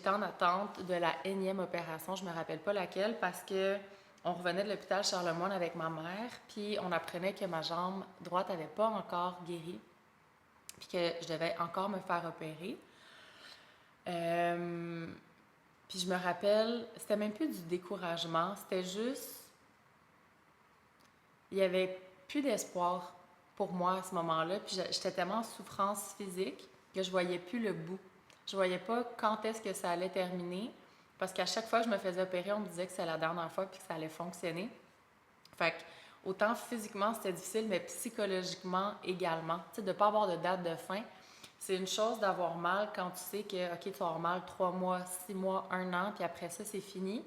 j'étais en attente de la énième opération, je me rappelle pas laquelle, parce que on revenait de l'hôpital Charlemagne avec ma mère, puis on apprenait que ma jambe droite avait pas encore guéri, puis que je devais encore me faire opérer. Euh, Puis je me rappelle, c'était même plus du découragement, c'était juste, il y avait plus d'espoir pour moi à ce moment-là, puis j'étais tellement en souffrance physique que je voyais plus le bout. Je voyais pas quand est-ce que ça allait terminer, parce qu'à chaque fois que je me faisais opérer, on me disait que c'était la dernière fois puis que ça allait fonctionner. Fait que, autant physiquement c'était difficile, mais psychologiquement également. Tu sais, de ne pas avoir de date de fin, c'est une chose d'avoir mal quand tu sais que, OK, tu vas avoir mal 3 mois, 6 mois, un an, puis après ça, c'est fini.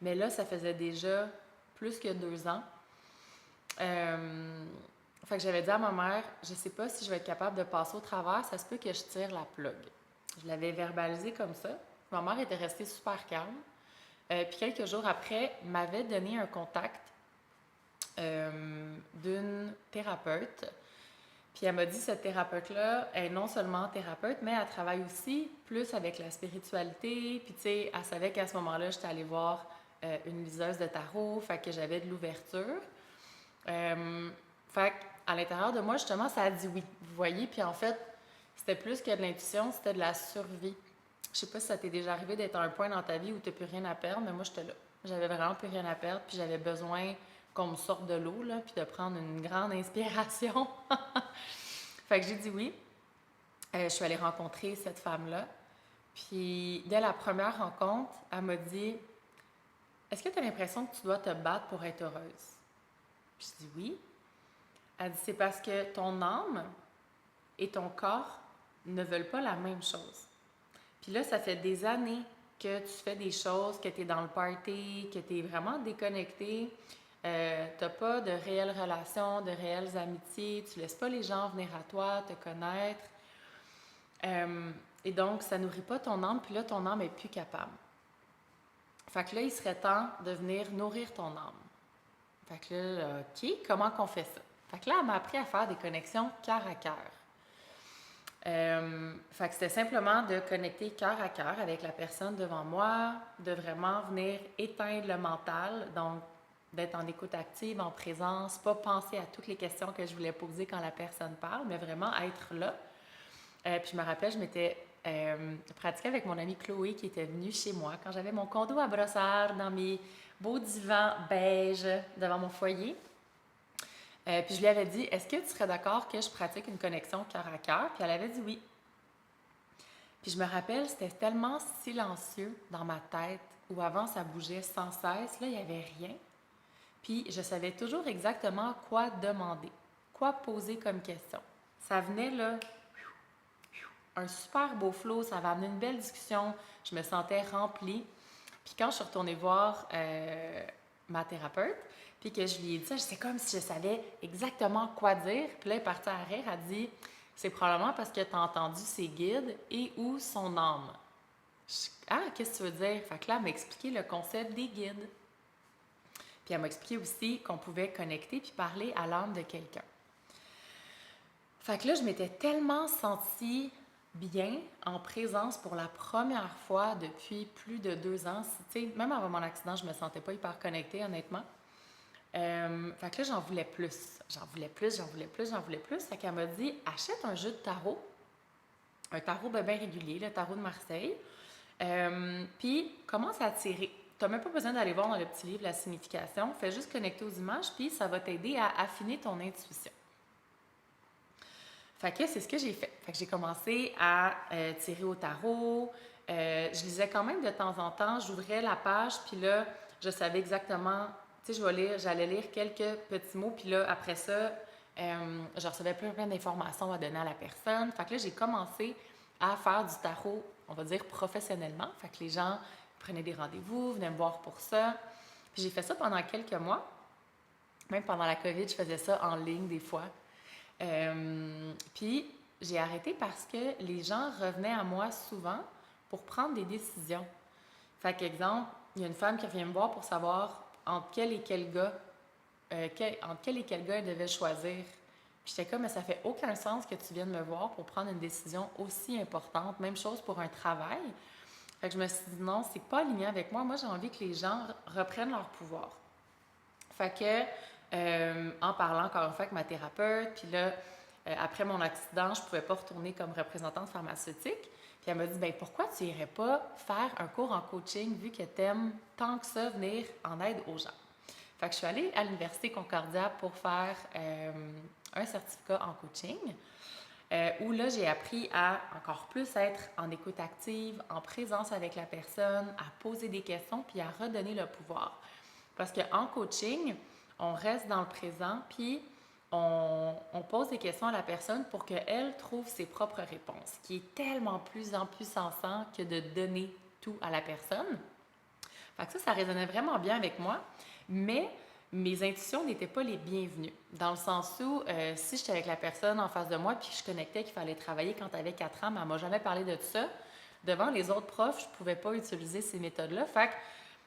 Mais là, ça faisait déjà plus que 2 ans. Fait que j'avais dit à ma mère, je sais pas si je vais être capable de passer au travers, ça se peut que je tire la plug. Je l'avais verbalisé comme ça. Ma mère était restée super calme. Puis quelques jours après, m'avait donné un contact d'une thérapeute. Puis elle m'a dit, cette thérapeute-là est non seulement thérapeute, mais elle travaille aussi plus avec la spiritualité. Puis tu sais, elle savait qu'à ce moment-là, j'étais allée voir une liseuse de tarot, fait que j'avais de l'ouverture. Fait qu'à l'intérieur de moi, justement, ça a dit oui. Vous voyez, puis en fait, c'était plus que de l'intuition, c'était de la survie. Je sais pas si ça t'est déjà arrivé d'être à un point dans ta vie où tu n'as plus rien à perdre, mais moi, j'étais là. J'avais vraiment plus rien à perdre, puis j'avais besoin qu'on me sorte de l'eau, là, puis de prendre une grande inspiration. Fait que j'ai dit oui. Je suis allée rencontrer cette femme-là. Puis, dès la première rencontre, elle m'a dit, est-ce que tu as l'impression que tu dois te battre pour être heureuse? Puis je dis oui. Elle dit, c'est parce que ton âme et ton corps ne veulent pas la même chose. Puis là, ça fait des années que tu fais des choses, que tu es dans le party, que tu es vraiment déconnecté. Tu n'as pas de réelles relations, de réelles amitiés. Tu laisses pas les gens venir à toi, te connaître. Et donc, ça nourrit pas ton âme, puis là, ton âme est plus capable. Fait que là, il serait temps de venir nourrir ton âme. Fait que là, OK, comment qu'on fait ça? Fait que là, elle m'a appris à faire des connexions cœur à cœur. Fait que c'était simplement de connecter cœur à cœur avec la personne devant moi, de vraiment venir éteindre le mental, donc d'être en écoute active, en présence, pas penser à toutes les questions que je voulais poser quand la personne parle, mais vraiment être là. Puis je me rappelle, je m'étais pratiquée avec mon amie Chloé qui était venue chez moi quand j'avais mon condo à brossard dans mes beaux divans beige devant mon foyer. Puis je lui avais dit, est-ce que tu serais d'accord que je pratique une connexion cœur à cœur? Puis elle avait dit oui. Puis je me rappelle, c'était tellement silencieux dans ma tête, où avant ça bougeait sans cesse, là il n'y avait rien. Puis je savais toujours exactement quoi demander, quoi poser comme question. Ça venait là, un super beau flow, ça avait amené une belle discussion, je me sentais remplie. Puis quand je suis retournée voir ma thérapeute, puis que je lui ai dit ça, c'est comme si je savais exactement quoi dire. Puis là, elle est partie à rire, elle dit, c'est probablement parce que tu as entendu ses guides et ou son âme. Ah, qu'est-ce que tu veux dire? Fait que là, elle m'a expliqué le concept des guides. Puis elle m'a expliqué aussi qu'on pouvait connecter puis parler à l'âme de quelqu'un. Fait que là, je m'étais tellement sentie bien en présence pour la première fois depuis plus de 2 ans. Tu sais, même avant mon accident, je me sentais pas hyper connectée, honnêtement. Fait que là, j'en voulais plus. J'en voulais plus, j'en voulais plus, j'en voulais plus. Fait qu'elle m'a dit, achète un jeu de tarot, un tarot bien régulier, le tarot de Marseille, puis commence à tirer. Tu n'as même pas besoin d'aller voir dans le petit livre la signification. Fais juste connecter aux images, puis ça va t'aider à affiner ton intuition. Fait que c'est ce que j'ai fait. Fait que j'ai commencé à tirer au tarot. Je lisais quand même de temps en temps. J'ouvrais la page, puis là, je savais exactement, tu sais, j'allais lire quelques petits mots, puis là, après ça, je recevais plein d'informations à donner à la personne. Fait que là, j'ai commencé à faire du tarot, on va dire, professionnellement. Fait que les gens prenaient des rendez-vous, venaient me voir pour ça. Puis j'ai fait ça pendant quelques mois. Même pendant la COVID, je faisais ça en ligne des fois. Puis j'ai arrêté parce que les gens revenaient à moi souvent pour prendre des décisions. Fait qu'exemple, il y a une femme qui revient me voir pour savoir entre quel et quel gars, elle devait choisir. Puis j'étais comme, mais ça fait aucun sens que tu viennes me voir pour prendre une décision aussi importante. Même chose pour un travail. Fait que je me suis dit non, c'est pas aligné avec moi. Moi, j'ai envie que les gens reprennent leur pouvoir. Fait que, en parlant encore une fois avec ma thérapeute, puis là, après mon accident, je pouvais pas retourner comme représentante pharmaceutique. Puis elle m'a dit, ben pourquoi tu irais pas faire un cours en coaching vu que t'aimes tant que ça venir en aide aux gens? Fait que je suis allée à l'Université Concordia pour faire un certificat en coaching, où là, j'ai appris à encore plus être en écoute active, en présence avec la personne, à poser des questions, puis à redonner le pouvoir. Parce qu'en coaching, on reste dans le présent, puis on pose des questions à la personne pour qu'elle trouve ses propres réponses, qui est tellement plus puissant que de donner tout à la personne. Fait que ça résonnait vraiment bien avec moi, mais mes intuitions n'étaient pas les bienvenues. Dans le sens où, si j'étais avec la personne en face de moi, puis je connectais qu'il fallait travailler quand tu avais 4 ans, mais elle m'a jamais parlé de tout ça, devant les autres profs, je pouvais pas utiliser ces méthodes-là. Fait que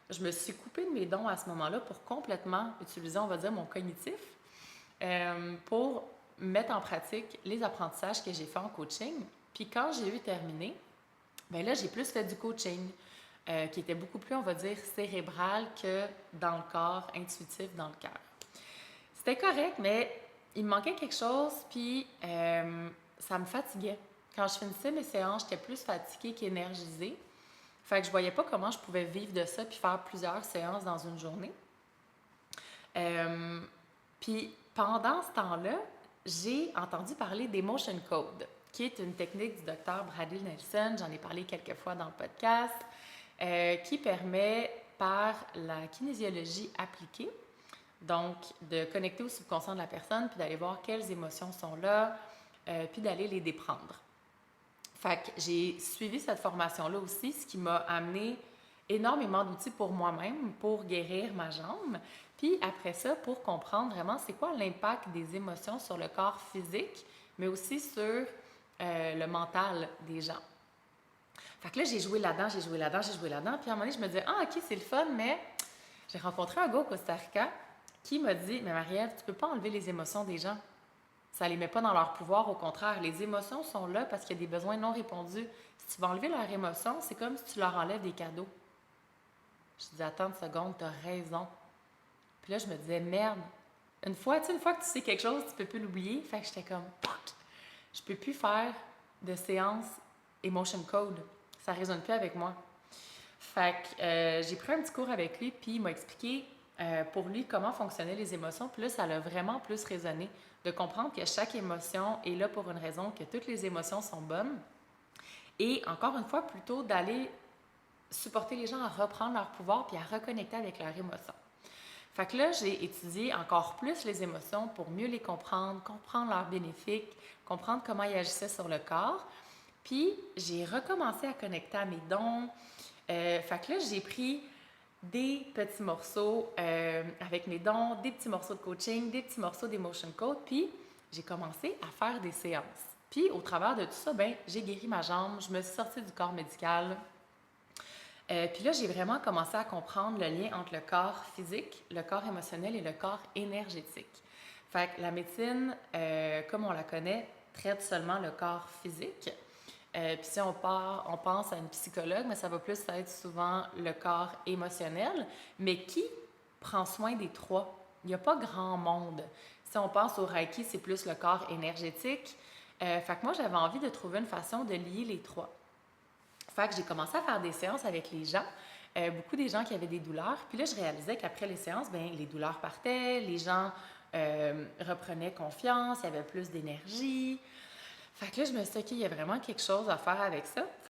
je me suis coupée de mes dons à ce moment-là pour complètement utiliser, on va dire, mon cognitif pour mettre en pratique les apprentissages que j'ai faits en coaching. Puis quand j'ai eu terminé, bien là, j'ai plus fait du coaching, qui était beaucoup plus, on va dire, cérébral que dans le corps, intuitif dans le cœur. C'était correct, mais il me manquait quelque chose, puis ça me fatiguait. Quand je finissais mes séances, j'étais plus fatiguée qu'énergisée. Fait que je voyais pas comment je pouvais vivre de ça puis faire plusieurs séances dans une journée. Puis pendant ce temps-là, j'ai entendu parler d'Emotion Code, qui est une technique du docteur Bradley Nelson, j'en ai parlé quelques fois dans le podcast, qui permet par la kinésiologie appliquée, donc de connecter au subconscient de la personne, puis d'aller voir quelles émotions sont là, puis d'aller les déprendre. Fait que j'ai suivi cette formation-là aussi, ce qui m'a amené énormément d'outils pour moi-même, pour guérir ma jambe. Puis après ça, pour comprendre vraiment c'est quoi l'impact des émotions sur le corps physique, mais aussi sur le mental des gens. Fait que là, j'ai joué là-dedans. Puis à un moment donné, je me disais, ah, OK, c'est le fun, mais j'ai rencontré un gars au Costa Rica qui m'a dit, mais Marie-Ève, tu peux pas enlever les émotions des gens. Ça les met pas dans leur pouvoir, au contraire. Les émotions sont là parce qu'il y a des besoins non répondus. Si tu vas enlever leurs émotions, c'est comme si tu leur enlèves des cadeaux. Je dis, attends une seconde, t'as raison. Puis là, je me disais, merde. Une fois que tu sais quelque chose, tu peux plus l'oublier. Fait que j'étais comme, je peux plus faire de séance Emotion Code. Ça résonne plus avec moi. Fait que j'ai pris un petit cours avec lui, puis il m'a expliqué pour lui comment fonctionnaient les émotions. Puis là, ça l'a vraiment plus résonné de comprendre que chaque émotion est là pour une raison, que toutes les émotions sont bonnes. Et encore une fois, plutôt d'aller supporter les gens à reprendre leur pouvoir puis à reconnecter avec leurs émotions. Fait que là, j'ai étudié encore plus les émotions pour mieux les comprendre, comprendre leurs bénéfices, comprendre comment ils agissaient sur le corps. Puis, j'ai recommencé à connecter à mes dons. Fait que là, j'ai pris des petits morceaux avec mes dons, des petits morceaux de coaching, des petits morceaux d'Emotion Code, puis j'ai commencé à faire des séances. Puis au travers de tout ça, ben j'ai guéri ma jambe, je me suis sortie du corps médical. Puis là, j'ai vraiment commencé à comprendre le lien entre le corps physique, le corps émotionnel et le corps énergétique. Fait que la médecine, comme on la connaît, traite seulement le corps physique. Puis si on pense à une psychologue, mais ça va plus être souvent le corps émotionnel. Mais qui prend soin des trois? Il n'y a pas grand monde. Si on pense au Reiki, c'est plus le corps énergétique. Fait que moi, j'avais envie de trouver une façon de lier les trois. Fait que j'ai commencé à faire des séances avec les gens, beaucoup des gens qui avaient des douleurs. Puis là, je réalisais qu'après les séances, bien, les douleurs partaient, les gens reprenaient confiance, il y avait plus d'énergie. Fait que là, je me suis dit, OK, il y a vraiment quelque chose à faire avec ça.